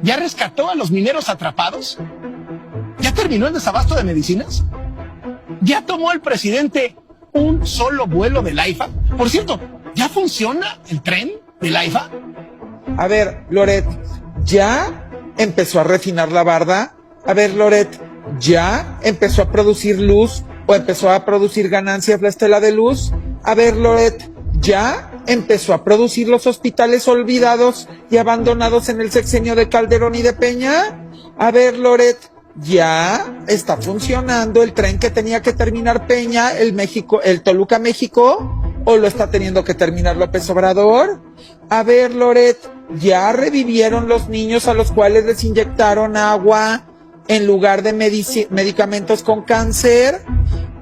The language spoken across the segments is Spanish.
¿Ya rescató a los mineros atrapados? ¿Ya terminó el desabasto de medicinas? ¿Ya tomó el presidente un solo vuelo del AIFA? Por cierto, ¿ya funciona el tren del AIFA? A ver, Loret, ¿ya empezó a refinar la barda? A ver, Loret, ¿ya empezó a producir luz o empezó a producir ganancias la estela de luz? A ver, Loret, ¿ya empezó a producir los hospitales olvidados y abandonados en el sexenio de Calderón y de Peña? A ver, Loret, ¿ya está funcionando el tren que tenía que terminar Peña, el Toluca México? ¿O lo está teniendo que terminar López Obrador? A ver, Loret, ¿ya revivieron los niños a los cuales les inyectaron agua en lugar de medicamentos con cáncer?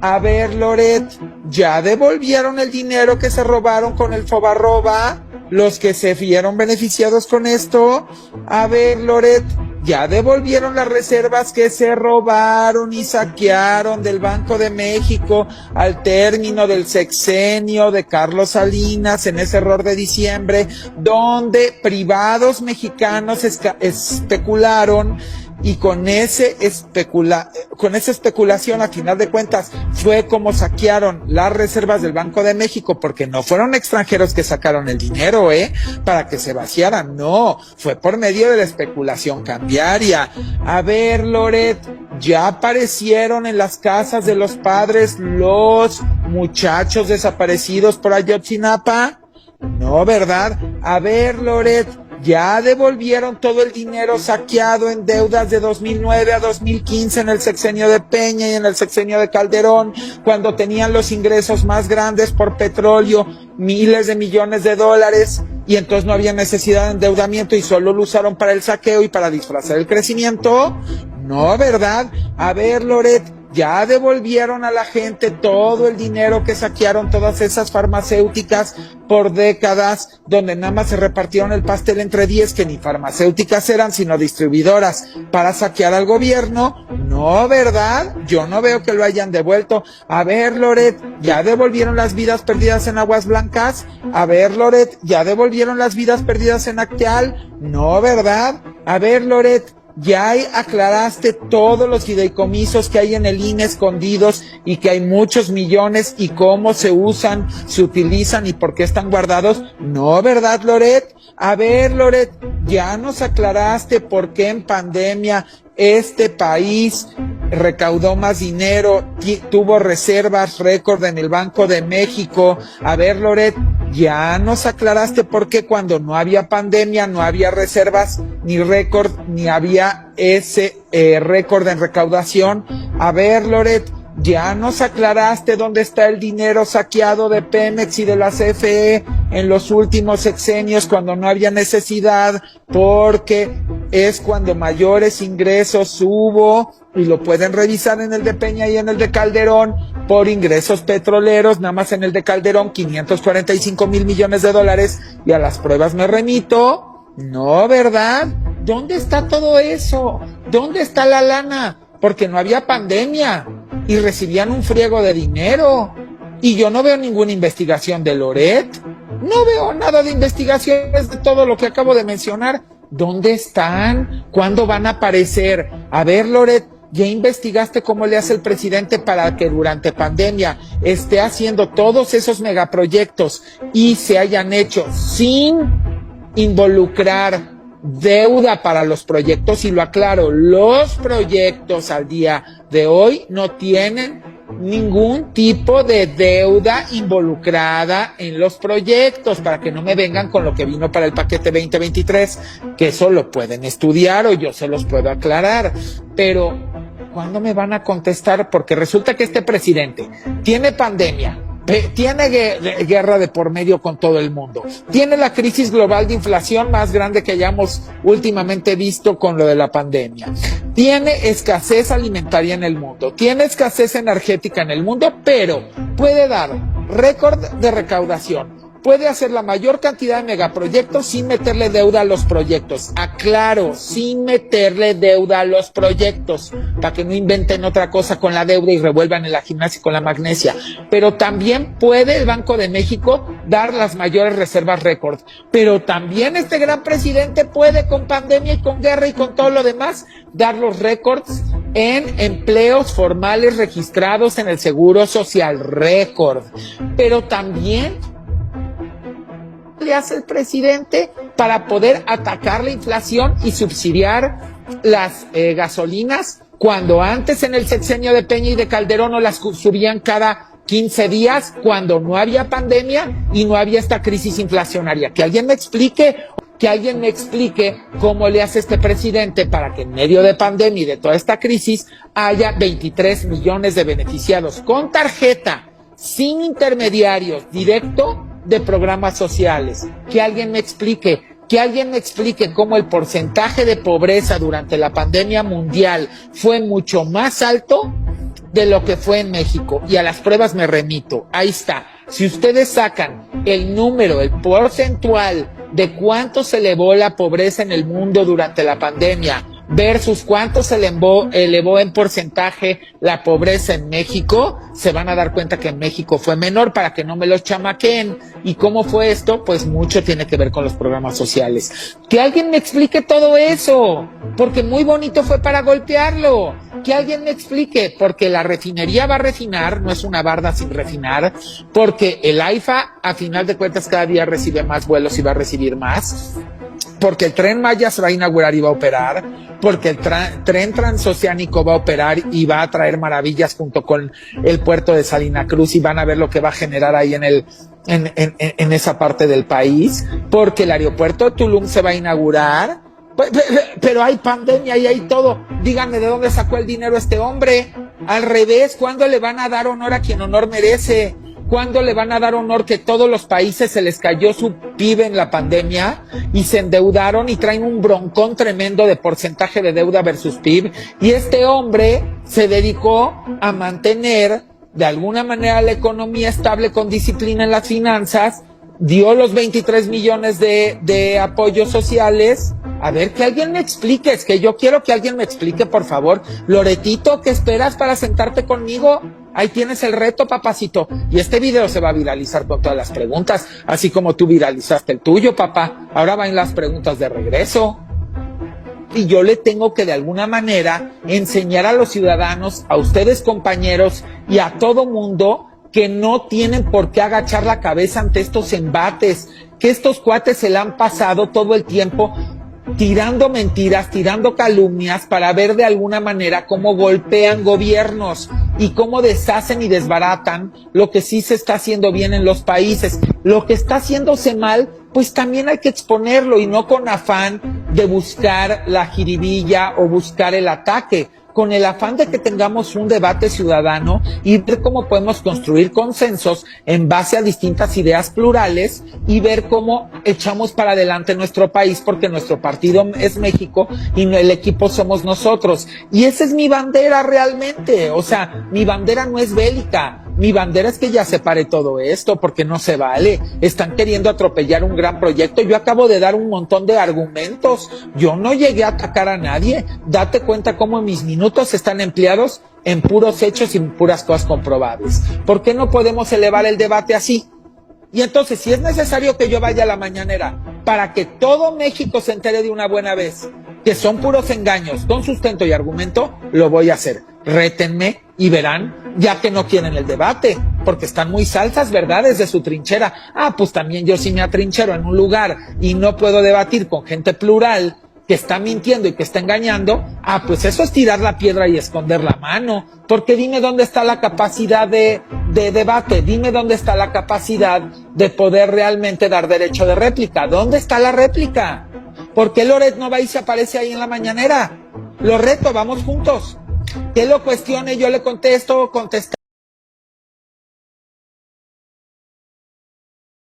A ver, Loret, ¿ya devolvieron el dinero que se robaron con el Fobarroba los que se vieron beneficiados con esto? A ver, Loret, ¿ya devolvieron las reservas que se robaron y saquearon del Banco de México al término del sexenio de Carlos Salinas en ese error de diciembre, donde privados mexicanos especularon? Y con esa especulación, a final de cuentas, fue como saquearon las reservas del Banco de México, porque no fueron extranjeros que sacaron el dinero, para que se vaciaran, no, fue por medio de la especulación cambiaria. A ver, Loret, ¿ya aparecieron en las casas de los padres los muchachos desaparecidos por Ayotzinapa? No, ¿verdad? A ver, Loret, ¿ya devolvieron todo el dinero saqueado en deudas de 2009 a 2015 en el sexenio de Peña y en el sexenio de Calderón, cuando tenían los ingresos más grandes por petróleo, miles de millones de dólares, y entonces no había necesidad de endeudamiento y solo lo usaron para el saqueo y para disfrazar el crecimiento? No, ¿verdad? A ver, Loret, ¿ya devolvieron a la gente todo el dinero que saquearon todas esas farmacéuticas por décadas, donde nada más se repartieron el pastel entre 10 que ni farmacéuticas eran, sino distribuidoras, para saquear al gobierno? No, ¿verdad? Yo no veo que lo hayan devuelto. A ver, Loret, ¿ya devolvieron las vidas perdidas en Aguas Blancas? A ver, Loret, ¿ya devolvieron las vidas perdidas en Acteal? No, ¿verdad? A ver, Loret, ¿ya aclaraste todos los fideicomisos que hay en el INE escondidos y que hay muchos millones y cómo se usan, se utilizan y por qué están guardados? No, ¿verdad, Loret? A ver, Loret, ¿ya nos aclaraste por qué en pandemia este país recaudó más dinero, tuvo reservas récord en el Banco de México? A ver, Loret, ¿ya nos aclaraste por qué cuando no había pandemia, no había reservas, ni récord, ni había ese récord en recaudación? A ver, Loret, ¿ya nos aclaraste dónde está el dinero saqueado de Pemex y de la CFE en los últimos sexenios cuando no había necesidad, porque es cuando mayores ingresos hubo, y lo pueden revisar en el de Peña y en el de Calderón, por ingresos petroleros? Nada más en el de Calderón, 545 mil millones de dólares, y a las pruebas me remito. No, ¿verdad? ¿Dónde está todo eso? ¿Dónde está la lana? Porque no había pandemia y recibían un friego de dinero. Y yo no veo ninguna investigación de Loret. No veo nada de investigaciones de todo lo que acabo de mencionar. ¿Dónde están? ¿Cuándo van a aparecer? A ver, Loret, ¿ya investigaste cómo le hace el presidente para que durante pandemia esté haciendo todos esos megaproyectos y se hayan hecho sin involucrar deuda para los proyectos? Y lo aclaro, los proyectos al día de hoy no tienen ningún tipo de deuda involucrada en los proyectos, para que no me vengan con lo que vino para el paquete 2023, que eso lo pueden estudiar o yo se los puedo aclarar. Pero ¿cuándo me van a contestar? Porque resulta que este presidente tiene pandemia, tiene guerra de por medio con todo el mundo, tiene la crisis global de inflación más grande que hayamos últimamente visto con lo de la pandemia, tiene escasez alimentaria en el mundo, tiene escasez energética en el mundo, pero puede dar récord de recaudación, puede hacer la mayor cantidad de megaproyectos sin meterle deuda a los proyectos. Aclaro, sin meterle deuda a los proyectos, para que no inventen otra cosa con la deuda y revuelvan en la gimnasia con la magnesia. Pero también puede el Banco de México dar las mayores reservas récord. Pero también este gran presidente puede, con pandemia y con guerra y con todo lo demás, dar los récords en empleos formales registrados en el Seguro Social, récord. Pero también le hace el presidente para poder atacar la inflación y subsidiar las gasolinas, cuando antes en el sexenio de Peña y de Calderón no las subían cada 15 días, cuando no había pandemia y no había esta crisis inflacionaria. Que alguien me explique cómo le hace este presidente para que en medio de pandemia y de toda esta crisis haya 23 millones de beneficiados con tarjeta, sin intermediarios, directo de programas sociales. Que alguien me explique cómo el porcentaje de pobreza durante la pandemia mundial fue mucho más alto de lo que fue en México. Y a las pruebas me remito. Ahí está. Si ustedes sacan el número, el porcentual de cuánto se elevó la pobreza en el mundo durante la pandemia versus cuánto se elevó en porcentaje la pobreza en México, se van a dar cuenta que en México fue menor, para que no me lo chamaqueen. ¿Y cómo fue esto? Pues mucho tiene que ver con los programas sociales. Que alguien me explique todo eso, porque muy bonito fue para golpearlo. Que alguien me explique, porque la refinería va a refinar, no es una barda sin refinar, porque el AIFA, a final de cuentas, cada día recibe más vuelos y va a recibir más, porque el Tren Maya se va a inaugurar y va a operar, porque el tren transoceánico va a operar y va a traer maravillas junto con el puerto de Salina Cruz, y van a ver lo que va a generar ahí en esa parte del país, porque el aeropuerto de Tulum se va a inaugurar. Pero hay pandemia y hay todo. Díganme de dónde sacó el dinero este hombre. Al revés, ¿cuándo le van a dar honor a quien honor merece? ¿Cuándo le van a dar honor que todos los países se les cayó su PIB en la pandemia y se endeudaron y traen un broncón tremendo de porcentaje de deuda versus PIB? Y este hombre se dedicó a mantener de alguna manera la economía estable con disciplina en las finanzas, dio los 23 millones de apoyos sociales. A ver, que alguien me explique, es que yo quiero que alguien me explique, por favor. Loretito, ¿qué esperas para sentarte conmigo? Ahí tienes el reto, papacito. Y este video se va a viralizar con todas las preguntas, así como tú viralizaste el tuyo, papá. Ahora van las preguntas de regreso. Y yo le tengo que de alguna manera enseñar a los ciudadanos, a ustedes compañeros y a todo mundo, que no tienen por qué agachar la cabeza ante estos embates, que estos cuates se la han pasado todo el tiempo tirando mentiras, tirando calumnias, para ver de alguna manera cómo golpean gobiernos y cómo deshacen y desbaratan lo que sí se está haciendo bien en los países. Lo que está haciéndose mal, pues también hay que exponerlo, y no con afán de buscar la jiribilla o buscar el ataque, con el afán de que tengamos un debate ciudadano y ver cómo podemos construir consensos en base a distintas ideas plurales, y ver cómo echamos para adelante nuestro país, porque nuestro partido es México y el equipo somos nosotros. Y esa es mi bandera realmente. O sea, mi bandera no es bélica. Mi bandera es que ya se pare todo esto, porque no se vale. Están queriendo atropellar un gran proyecto. Yo acabo de dar un montón de argumentos. Yo no llegué a atacar a nadie. Date cuenta cómo mis minutos están empleados en puros hechos y en puras cosas comprobables. ¿Por qué no podemos elevar el debate así? Y entonces, si es necesario que yo vaya a la mañanera para que todo México se entere de una buena vez que son puros engaños con sustento y argumento, lo voy a hacer. Rétenme y verán, ya que no quieren el debate, porque están muy salsas, ¿verdad? Desde su trinchera. Ah, pues también yo sí me atrinchero en un lugar y no puedo debatir con gente plural que está mintiendo y que está engañando. Ah, pues eso es tirar la piedra y esconder la mano. Porque dime dónde está la capacidad de debate, dime dónde está la capacidad de poder realmente dar derecho de réplica. ¿Dónde está la réplica? ¿Por qué Loret no va y se aparece ahí en la mañanera? Lo reto, vamos juntos. Que lo cuestione, yo le contesto, contesta.